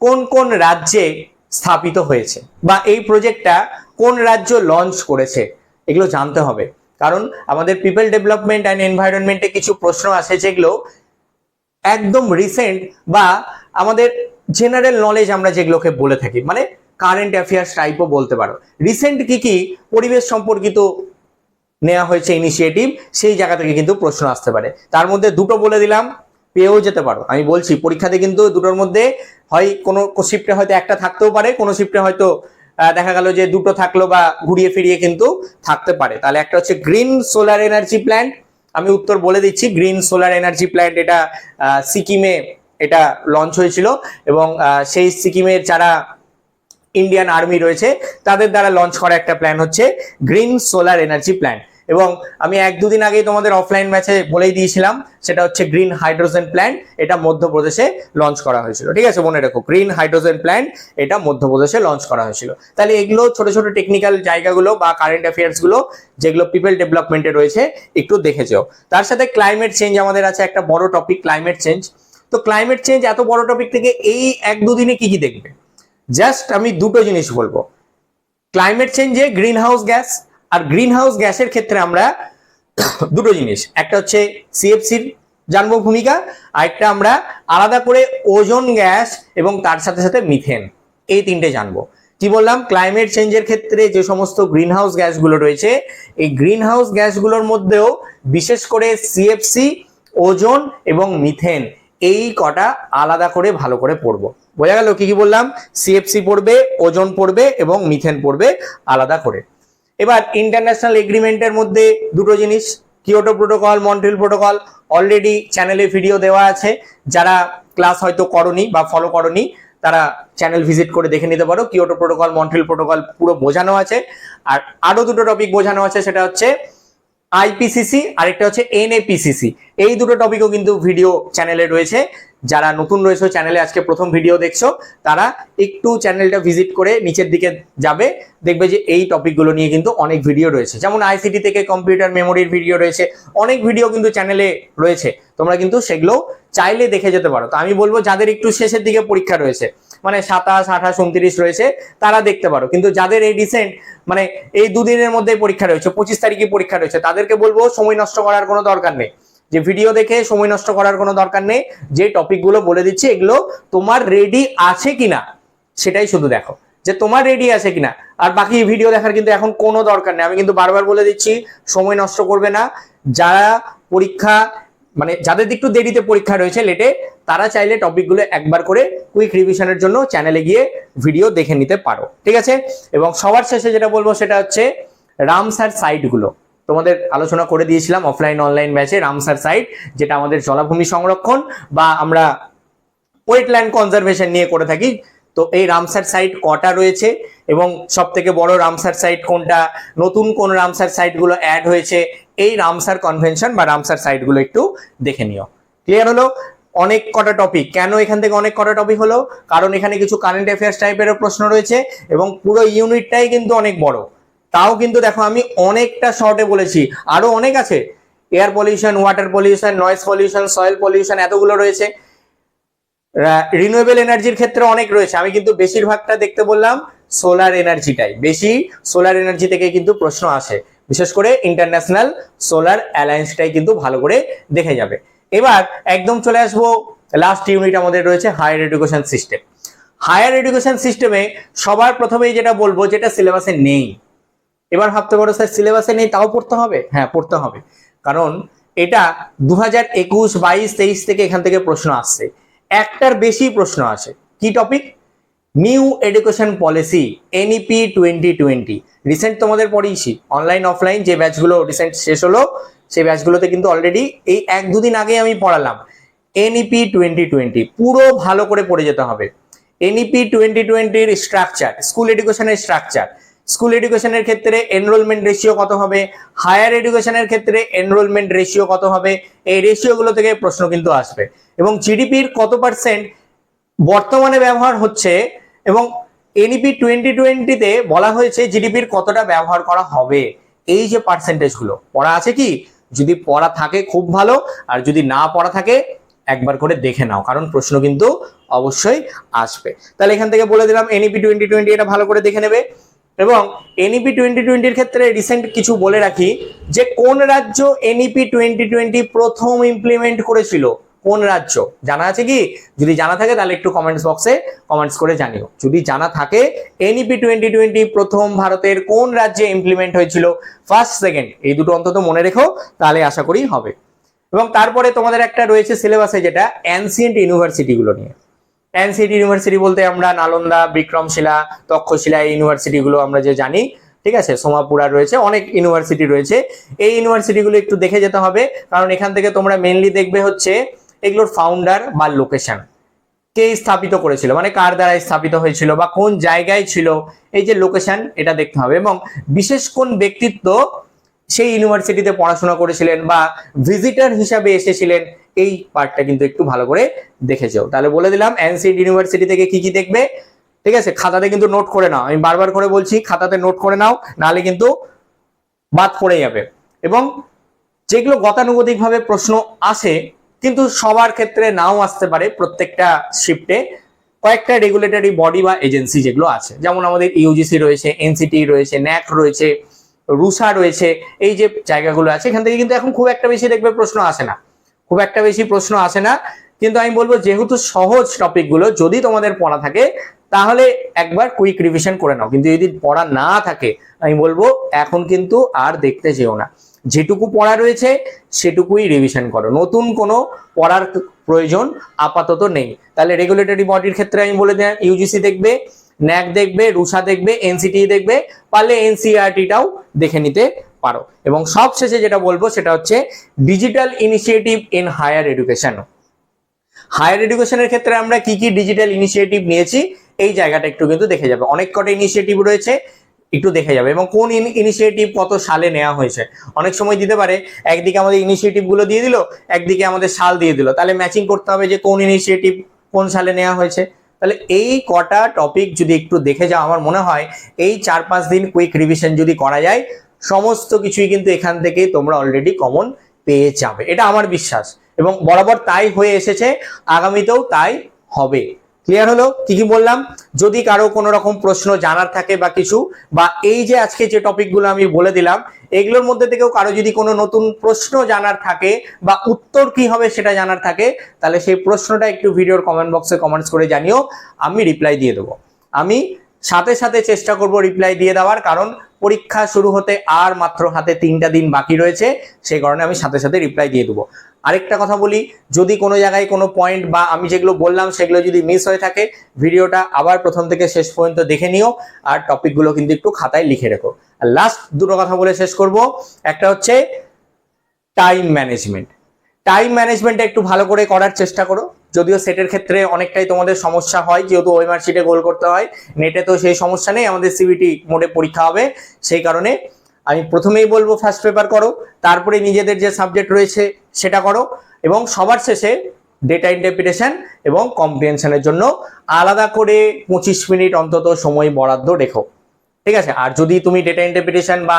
Speaker 1: কোন কোন রাজ্যে স্থাপিত হয়েছে বা এই প্রজেক্টটা কোন রাজ্য লঞ্চ করেছে, এগুলো জানতে হবে। কারণ আমাদের পিপল ডেভেলপমেন্ট অ্যান্ড এনভায়রনমেন্টে কিছু প্রশ্ন আসে যেগুলো একদম রিসেন্ট বা আমাদের জেনারেল নলেজ আমরা যেগুলোকে বলে থাকি, মানে কারেন্ট অ্যাফেয়ার্স টাইপও বলতে পারো। রিসেন্ট কি কি পরিবেশ সম্পর্কিত নেওয়া হয়েছে ইনিশিয়েটিভ, সেই জায়গা থেকে কিন্তু প্রশ্ন আসতে পারে। তার মধ্যে দুটো বলে দিলাম, পেয়েও যেতে পারো। আমি বলছি পরীক্ষাতে কিন্তু দুটোর মধ্যে হয় কোনো শিফটে হয়তো একটা থাকতেও পারে, কোনো শিফটে হয়তো দেখা গেল যে দুটো থাকলো বা ঘুরিয়ে ফিরিয়ে কিন্তু থাকতে পারে। তাহলে একটা হচ্ছে গ্রিন সোলার এনার্জি প্ল্যান্ট, আমি উত্তর বলে দিচ্ছি, গ্রিন সোলার এনার্জি প্ল্যান্ট এটা সিকিমে এটা লঞ্চ হয়েছিল এবং সেই সিকিমের যারা ইন্ডিয়ান আর্মি রয়েছে তাদের দ্বারা লঞ্চ করা একটা প্ল্যান হচ্ছে গ্রিন সোলার এনার্জি প্ল্যান্ট। এবং আমি এক দুদিন আগেই তোমাদের অফলাইন ম্যাচে বলেই দিয়েছিলাম, সেটা হচ্ছে গ্রিন হাইড্রোজেন প্ল্যান্ট, এটা মধ্যপ্রদেশে লঞ্চ করা হয়েছিল। ঠিক আছে, মনে রাখো, গ্রিন হাইড্রোজেন প্ল্যান্ট এটা মধ্যপ্রদেশে লঞ্চ করা হয়েছিল। তাহলে এগুলো ছোট ছোট টেকনিক্যাল জায়গাগুলো বা কারেন্ট অ্যাফেয়ার্স গুলো যেগুলো পিপল ডেভেলপমেন্টে রয়েছে একটু দেখে যাও। তার সাথে ক্লাইমেট চেঞ্জ আমাদের আছে একটা বড় টপিক, ক্লাইমেট চেঞ্জ। তো ক্লাইমেট চেঞ্জ এত বড় টপিক থেকে এই এক দুদিনে কি কি দেখবে, জাস্ট আমি দুটো জিনিস বলবো। ক্লাইমেট চেঞ্জে গ্রিন হাউস গ্যাস, আর গ্রিন হাউস গ্যাসের ক্ষেত্রে আমরা দুটো জিনিস, একটা হচ্ছে সিএফসির জানবো ভূমিকা, আর একটা আমরা আলাদা করে ওজোন গ্যাস এবং তার সাথে সাথে মিথেন, এই তিনটে জানবো। কি বললাম? ক্লাইমেট চেঞ্জের ক্ষেত্রে যে সমস্ত গ্রিন হাউস গ্যাসগুলো রয়েছে, এই গ্রিন হাউস গ্যাসগুলোর মধ্যেও বিশেষ করে সিএফসি, ওজোন এবং মিথেন, এই কটা আলাদা করে ভালো করে পড়বো। বোঝা গেল কি কি বললাম? সিএফসি পড়বে, ওজোন পড়বে এবং মিথেন পড়বে আলাদা করে। এবার ইন্টারন্যাশনাল এগ্রিমেন্টের মধ্যে দুটো জিনিস, Kyoto protocol, Montreal protocol, already চ্যানেলে ভিডিও দেওয়া আছে, যারা ক্লাস হয়তো করনি বা ফলো করনি তারা চ্যানেল ভিজিট করে দেখে নিতে পারো। কিয়োটো প্রোটোকল, মন্ট্রিল প্রোটোকল পুরো বোঝানো আছে। আর আরো দুটো টপিক বোঝানো আছে, সেটা হচ্ছে আইপিসিসি, আরেকটা হচ্ছে এনএপিসিসি। এই দুটো টপিকও কিন্তু ভিডিও চ্যানেলে রয়েছে। যারা নতুন রয়েছে চ্যানেলে, আজকে প্রথম ভিডিও দেখছো, তারা একটু চ্যানেলটা ভিজিট করে নিচের দিকে যাবে, দেখবে যে এই টপিকগুলো নিয়ে কিন্তু অনেক ভিডিও রয়েছে। যেমন আইসিটি থেকে কম্পিউটার মেমোরির ভিডিও রয়েছে, অনেক ভিডিও কিন্তু চ্যানেলে রয়েছে, তোমরা কিন্তু সেগুলো চাইলে দেখে যেতে পারো। তো আমি বলবো যাদের একটু শেষের দিকে পরীক্ষা রয়েছে, মানে 27, 28, 29 রয়েছে, তারা দেখতে পারো। কিন্তু যাদের এই রিসেন্ট মানে এই দুদিনের মধ্যে পরীক্ষা রয়েছে, 25 তারিখে পরীক্ষা রয়েছে, তাদেরকে বলবো সময় নষ্ট করার কোনো দরকার নেই, যে ভিডিও দেখে সময় নষ্ট করার কোনো দরকার নেই। যে টপিকগুলো বলে দিচ্ছি এগুলো তোমার রেডি আছে কিনা সেটাই শুধু দেখো, যে তোমার রেডি আছে কিনা। আর বাকি ভিডিও দেখার কিন্তু এখন কোনো দরকার নেই। আমি কিন্তু বারবার বলে দিচ্ছি, সময় নষ্ট করবে না। যারা পরীক্ষা মানে যাদের একটু দেরিতে পরীক্ষা রয়েছে, লেটে, তারা চাইলে টপিকগুলো একবার করে কুইক রিভিশনের জন্য চ্যানেলে গিয়ে ভিডিও দেখে নিতে পারো। ঠিক আছে, এবং সবার শেষে যেটা বলবো সেটা হচ্ছে রামসার সাইটগুলো তোমাদের আলোচনা করে দিয়েছিলাম অফলাইন অনলাইন ব্যাচে। রামসার সাইট, যেটা আমাদের জলাভূমি সংরক্ষণ বা আমরা ওয়েটল্যান্ড কনজারভেশন নিয়ে করে থাকি। তো এই রামসার সাইট কটা রয়েছে এবং সব থেকে বড় রামসার সাইট কোনটা, নতুন কোন রামসার সাইটগুলো অ্যাড হয়েছে, এই রামসার কনভেনশন বা রামসার সাইটগুলো একটু দেখে নিও। ক্লিয়ার হলো? অনেক কটা টপিক, কেন এখান থেকে অনেক কটা টপিক হলো? কারণ এখানে কিছু কারেন্ট অ্যাফেয়ার্স টাইপেরও প্রশ্ন রয়েছে এবং পুরো ইউনিটটাই কিন্তু অনেক বড়। তাও কিন্তু দেখো আমি অনেকটা শর্টে বলেছি, আরো অনেক আছে। Air pollution, water pollution, noise pollution, soil pollution, এতগুলো রয়েছে। রিনিউয়েবল এনার্জির ক্ষেত্রে অনেক রয়েছে, আমি কিন্তু বেশিরভাগটা দেখতে বললাম সোলার এনার্জিটাই বেশি। সোলার এনার্জি থেকে কিন্তু প্রশ্ন আসে, বিশেষ করে ইন্টারন্যাশনাল সোলার অ্যালায়েন্সটাই কিন্তু ভালো করে দেখে যাবে। এবার একদম চলে আসবো, লাস্ট ইউনিট আমাদের রয়েছে higher education system. Higher education সিস্টেমে সবার প্রথমেই যেটা বলবো, যেটা সিলেবাসে নেই, এবার ভাবতে পারো স্যার সিলেবাসে নেই তাও পড়তে হবে, হ্যাঁ পড়তে হবে, কারণ এটা 2021, 22, 23 থেকে এখান থেকে প্রশ্ন আসছে, একটার বেশি প্রশ্ন আসে। কি topic? New education policy NEP 2020। Recent তোমাদের পড়িয়েছি অনলাইন অফলাইন যে ব্যাচগুলো রিসেন্ট শেষ হলো, সেই ব্যাচগুলোতে কিন্তু অলরেডি এই 1-2 দিন আগে আমি পড়ালাম এনইপি 2020, পুরো ভালো করে পড়ে যেতে হবে। এনইপি 2020 এর স্ট্রাকচার, স্কুল এডুকেশনের স্ট্রাকচার, স্কুল এডুকেশনের ক্ষেত্রে এনরোলমেন্ট রেশিও কত হবে, হায়ার এডুকেশনের ক্ষেত্রে এনরোলমেন্ট রেশিও কত হবে, এই রেশিওগুলো থেকে প্রশ্ন কিন্তু আসবে। এবং জিডিপির কত পার্সেন্ট বর্তমানে ব্যবহার হচ্ছে, এবং এনইপি 2020-তে বলা হয়েছে জিডিপির কতটা ব্যবহার করা হবে, এই যে পার্সেন্টেজ গুলো পড়া আছে কি? যদি পড়া থাকে খুব ভালো, আর যদি না পড়া থাকে একবার করে দেখে নাও, কারণ প্রশ্ন কিন্তু অবশ্যই আসবে। তাহলে এখান থেকে বলে দিলাম এনইপি 2020 এটা ভালো করে দেখে নেবে। এবং এনইপি 2020-র ক্ষেত্রে রিসেন্ট কিছু বলে রাখি যে কোন রাজ্য এনইপি 2020 প্রথম ইমপ্লিমেন্ট করেছিল, কোন রাজ্য জানা আছে কি? যদি জানা থাকে তাহলে একটু কমেন্টস বক্সে কমেন্টস করে জানিও। যদি জানা থাকে এনইপি 2020 প্রথম ভারতের কোন রাজ্যে ইমপ্লিমেন্ট হয়েছিল, ফার্স্ট সেকেন্ড এই দুটো অন্তত মনে রেখো, তাহলে আশা করি হবে। এবং তারপরে তোমাদের একটা রয়েছে সিলেবাসে যেটা অ্যানসিয়েন্ট ইউনিভার্সিটি গুলো নিয়ে। অ্যানসিয়েন্ট ইউনিভার্সিটি বলতে আমরা নালন্দা, বিক্রমশিলা, তক্ষশিলা এই ইউনিভার্সিটি গুলো আমরা যে জানি, ঠিক আছে, সোমাপুরা রয়েছে, অনেক ইউনিভার্সিটি রয়েছে, এই ইউনিভার্সিটি গুলো একটু দেখে যেতে হবে, কারণ এখান থেকে তোমরা মেইনলি দেখবে হচ্ছে এগুলোর ফাউন্ডার বা লোকেশন, কে স্থাপিত করেছিল, মানে কার দ্বারা স্থাপিত হয়েছিল বা কোন জায়গায় ছিল, এই যে লোকেশন এটা দেখতে হবে। এবং বিশেষ কোন ব্যক্তিত্ব সেই ইউনিভার্সিটিতে পড়াশোনা করেছিলেন বা ভিজিটর হিসাবে এসেছিলেন, এই পার্টটা কিন্তু একটু ভালো করে দেখে যাও। তাহলে বলে দিলাম অ্যানসিয়েন্ট ইউনিভার্সিটি থেকে কি কি দেখবে, ঠিক আছে, খাতাতে কিন্তু নোট করে নাও, আমি বারবার করে বলছি খাতাতে নোট করে নাও, নাহলে কিন্তু বাদ পড়ে যাবে। এবং যেগুলো গতানুগতিক ভাবে প্রশ্ন আসে, কিন্তু সবার ক্ষেত্রে নাও আসতে পারে, প্রত্যেকটা শিফটে কয়েকটা রেগুলেটরি বডি বা এজেন্সি যেগুলো আছে, যেমন আমাদের ইউজিসি রয়েছে, এনসিটি রয়েছে, ন্যাক রয়েছে, রুসা রয়েছে, এই যে জায়গাগুলো আছে এখান থেকে কিন্তু এখন খুব একটা বেশি দেখবে প্রশ্ন আসে না, খুব একটা বেশি প্রশ্ন আসে না। কিন্তু আমি বলবো যেহেতু সহজ টপিকগুলো যদি তোমাদের পড়া থাকে তাহলে একবার কুইক রিভিশন করে নাও, কিন্তু যদি পড়া না থাকে আমি বলবো এখন কিন্তু আর দেখতে যেও না, যেটুকু পড়া রয়েছে সেটুকুই রিভিশন করো, নতুন কোনো পড়ার প্রয়োজন আপাতত নেই। তাহলে রেগুলেটরি বডির ক্ষেত্রে আমি বলে দিই ইউজিসি দেখবে, ন্যাক দেখবে, রুসা দেখবে, এনসিটি দেখবে, পারলে এনসিইআরটিটাও দেখে নিতে পারো। এবং সবশেষে যেটা বলবো সেটা হচ্ছে digital initiative in higher education. Higher এডুকেশনের ক্ষেত্রে আমরা কি কি ডিজিটাল ইনিশিয়েটিভ নিয়েছি এই জায়গাটা একটু কিন্তু দেখে যাবে, অনেক কটা ইনিশিয়েটিভ রয়েছে একটু দেখে যাবে, এবং কোন ইনিশিয়েটিভ কত সালে নেওয়া হয়েছে। অনেক সময় দিতে পারে একদিকে আমাদের ইনিশিয়েটিভ গুলো দিয়ে দিল, একদিকে আমাদের সাল দিয়ে দিল, তাহলে ম্যাচিং করতে হবে যে কোন ইনিশিয়েটিভ কোন সালে নেওয়া হয়েছে। তাহলে এই কটা টপিক যদি একটু দেখে যাও, আমার মনে হয় এই 4-5 দিন কুইক রিভিশন যদি করা যায় সমস্ত কিছুই কিন্তু এখান থেকে তোমরা অলরেডি কমন পেয়ে যাবে, এটা আমার বিশ্বাস, এবং বরাবর তাই হয়ে এসেছে, আগামীতেও তাই হবে। ক্লিয়ার হলো কি কি বললাম? যদি কারো কোনো রকম প্রশ্ন জানার থাকে বা কিছু, বা এই যে আজকে যে টপিকগুলো আমি বলে দিলাম এগুলোর মধ্যে থেকেও কারো যদি কোনো নতুন প্রশ্ন জানার থাকে বা উত্তর কি হবে সেটা জানার থাকে, তাহলে সেই প্রশ্নটা একটু ভিডিওর কমেন্ট বক্সে কমেন্টস করে জানিও, আমি রিপ্লাই দিয়ে দেবো। আমি সাথে সাথে চেষ্টা করব রিপ্লাই দিয়ে দেওয়ার, কারণ পরীক্ষা শুরু হতে আর মাত্র হাতে 3টা দিন বাকি রয়েছে, সেই কারণে আমি সাথে সাথে রিপ্লাই দিয়ে দেবো। আরেকটা কথা বলি, যদি কোনো জায়গায় কোনো পয়েন্ট বা আমি যেগুলো বললাম সেগুলো যদি মিস হয়ে থাকে, ভিডিওটা আবার প্রথম থেকে শেষ পর্যন্ত দেখে নিও, আর টপিকগুলো কিন্তু একটু খাতায় লিখে রেখো। আর লাস্ট দুটো কথা বলে শেষ করব, একটা হচ্ছে টাইম ম্যানেজমেন্ট। টাইম ম্যানেজমেন্টটা একটু ভালো করে করার চেষ্টা করো, যদিও সেটের ক্ষেত্রে অনেকটাই তোমাদের সমস্যা হয়, যেহেতু ওএমআর শিটে গোল করতে হয়, নেটে তো সেই সমস্যা নেই, আমাদের সিবিটি মোডে পরীক্ষা হবে, সেই কারণে আমি প্রথমেই বলবো ফার্স্ট পেপার করো, তারপরে নিজেদের যে সাবজেক্ট রয়েছে সেটা করো, এবং সবার শেষে ডেটা ইন্টারপ্রিটেশন এবং কম্প্রিহেনশনের জন্য আলাদা করে 25 মিনিট অন্তত সময় বরাদ্দ রেখো, ঠিক আছে? আর যদি তুমি ডেটা ইন্টারপ্রিটেশন বা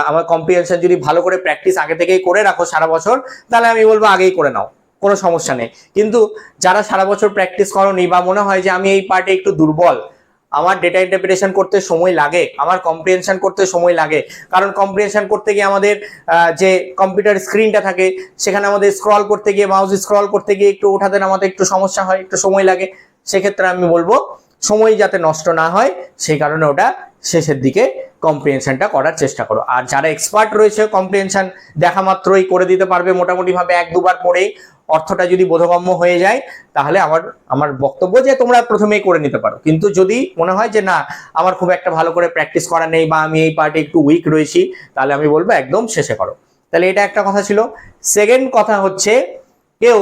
Speaker 1: আমার কম্প্রিহেনশন যদি ভালো করে প্র্যাকটিস আগে থেকেই করে রাখো সারা বছর, তাহলে আমি বলবো আগেই করে নাও, কোনো সমস্যা নেই। কিন্তু যারা সারা বছর প্র্যাকটিস করোনি বা মনে হয় যে আমি এই পার্টে একটু দুর্বল, আমার ডেটা ইন্টারপ্রিটেশন করতে সময় লাগে, আমার কম্প্রিহেনশন করতে সময় লাগে, কারণ কম্প্রিহেনশন করতে গিয়ে আমাদের যে কম্পিউটার স্ক্রিনটা থাকে সেখানে আমাদের স্ক্রল করতে গিয়ে, মাউস স্ক্রল করতে গিয়ে একটু ওঠাতে নামাতে একটু সমস্যা হয়, একটু সময় লাগে, সেক্ষেত্রে আমি বলবো সময় যাতে নষ্ট না হয় সেই কারণে ওটা শেষের দিকে কম্প্রিহেনশনটা করার চেষ্টা করো। আর যারা এক্সপার্ট রয়েছে কম্প্রিহেনশন দেখা মাত্রই করে দিতে পারবে মোটামুটি ভাবে 1-2 বার পড়েই অর্থটা যদি বোধগম্য হয়ে যায়, তাহলে আমার বক্তব্য যে তোমরা প্রথমেই করে নিতে পারো। কিন্তু যদি মনে হয় যে না আমার খুব একটা ভালো করে প্র্যাকটিস করা নেই বা আমি এই পার্টে একটু উইক রয়েছি, তাহলে আমি বলবো একদম শেষে করো। তাহলে এটা একটা কথা ছিল। সেকেন্ড কথা হচ্ছে কেউ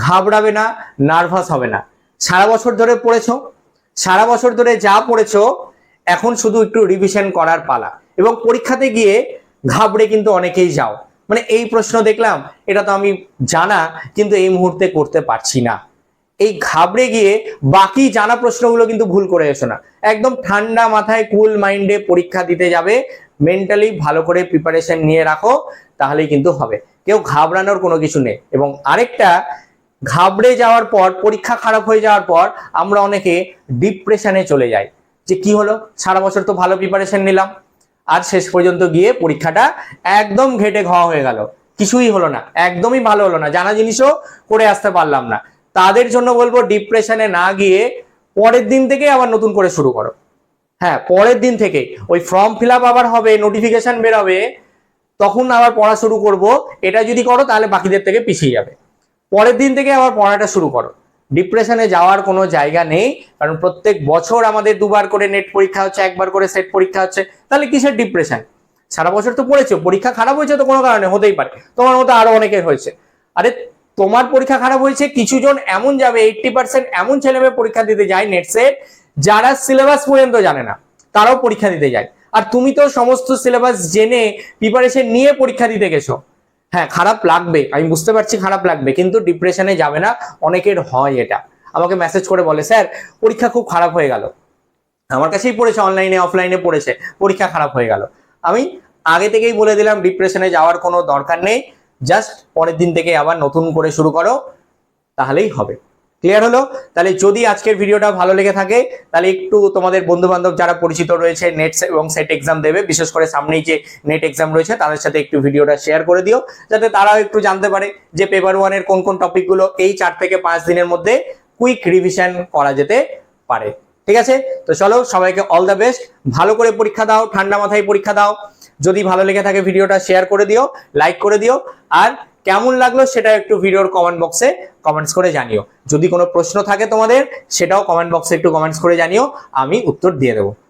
Speaker 1: ঘাবড়াবে না, নার্ভাস হবে না। সারা বছর ধরে পড়েছো, সারা বছর ধরে যা পড়েছো এখন শুধু একটু রিভিশন করার পালা। এবং পরীক্ষাতে গিয়ে ঘাবড়ে কিন্তু অনেকেই যাও, মানে এই প্রশ্ন দেখলাম, এটা তো আমি জানা কিন্তু এই মুহূর্তে করতে পারছি না। এই ঘাবড়ে গিয়ে বাকি জানা প্রশ্নগুলো কিন্তু ভুল করে এসো না। একদম ঠান্ডা মাথায় কুল মাইন্ডে পরীক্ষা দিতে যাবে, মেন্টালি ভালো করে প্রিপারেশন নিয়ে রাখো, তাহলেই কিন্তু হবে। কেউ ঘাবড়ানোর কোনো কিছু নেই। এবং আরেকটা, ঘাবড়ে যাওয়ার পর, পরীক্ষা খারাপ হয়ে যাওয়ার পর আমরা অনেকে ডিপ্রেশনে চলে যাই যে কি হলো, সারা বছর তো ভালো প্রিপারেশন নিলাম, আর শেষ পর্যন্ত গিয়ে পরীক্ষাটা একদম ঘেটে ঘ হয়ে গেল, কিছুই হলো না, একদমই ভালো হলো না, জানা জিনিসও করে আসতে পারলাম না। তাদের জন্য বলবো ডিপ্রেশনে না গিয়ে পরের দিন থেকে আবার নতুন করে শুরু করো। হ্যাঁ, পরের দিন থেকে ওই ফর্ম ফিল আপ আবার হবে, নোটিফিকেশন বেরোবে, তখন আবার পড়া শুরু করব। এটা যদি করো তাহলে বাকিদের থেকে পিছিয়ে যাবে। পরের দিন থেকে আবার পড়াটা শুরু করো। ডিপ্রেশনে যাওয়ার কোনো জায়গা নেই, কারণ প্রত্যেক বছর আমাদের 2বার করে নেট পরীক্ষা হচ্ছে, 1বার করে সেট পরীক্ষা হচ্ছে, তাহলে কিসের ডিপ্রেশন? সারা বছর তো পড়েছো, পরীক্ষা খারাপ হয়েছে তো কোনো কারণে হতেই পারে, তোমার মতো আরো অনেকের হয়েছে। আরে তোমার পরীক্ষা খারাপ হয়েছে, কিছু জন এমন যাবে, 80% এমন ছেলে মেয়ে পরীক্ষা দিতে যায় নেট সেট যারা সিলেবাস পর্যন্ত জানে না, তারাও পরীক্ষা দিতে যায়। আর তুমি তো সমস্ত সিলেবাস জেনে প্রিপারেশন নিয়ে পরীক্ষা দিতে গেছো। হ্যাঁ, খারাপ লাগবে, আমি বুঝতে পারছি খারাপ লাগবে, কিন্তু ডিপ্রেশনে যাবে না। অনেকের হয় এটা, আমাকে মেসেজ করে বলে স্যার পরীক্ষা খুব খারাপ হয়ে গেল, আমার কাছেই পড়েছে, অনলাইনে অফলাইনে পড়েছে, পরীক্ষা খারাপ হয়ে গেল। আমি আগে থেকেই বলে দিলাম ডিপ্রেশনে যাওয়ার কোনো দরকার নেই, জাস্ট পরের দিন থেকে আবার নতুন করে শুরু করো, তাহলেই হবে। ক্লিয়ার হলো? তাহলে যদি আজকের ভিডিওটা ভালো লেগে থাকে তাহলে একটু তোমাদের বন্ধু বান্ধব যারা পরিচিত রয়েছে নেট এবং সেট এক্সাম দেবে, বিশেষ করে সামনেই যে নেট এক্সাম রয়েছে, তাদের সাথে একটু ভিডিওটা শেয়ার করে দিও, যাতে তারাও একটু জানতে পারে যে পেপার 1-এর কোন কোন টপিকগুলো এই 4 থেকে 5 দিনের মধ্যে কুইক রিভিশন করা যেতে পারে। ঠিক আছে, তো চলো সবাইকে অল দ্য বেস্ট, ভালো করে পরীক্ষা দাও, ঠান্ডা মাথায় পরীক্ষা দাও। যদি ভালো লেগে থাকে ভিডিওটা শেয়ার করে দিও, লাইক করে দিও, আর কেমন লাগলো সেটা একটু ভিডিওর কমেন্ট বক্সে কমেন্টস করে জানিও। যদি কোনো প্রশ্ন থাকে তোমাদের সেটাও কমেন্ট বক্সে একটু কমেন্টস করে জানিও, আমি উত্তর দিয়ে দেবো।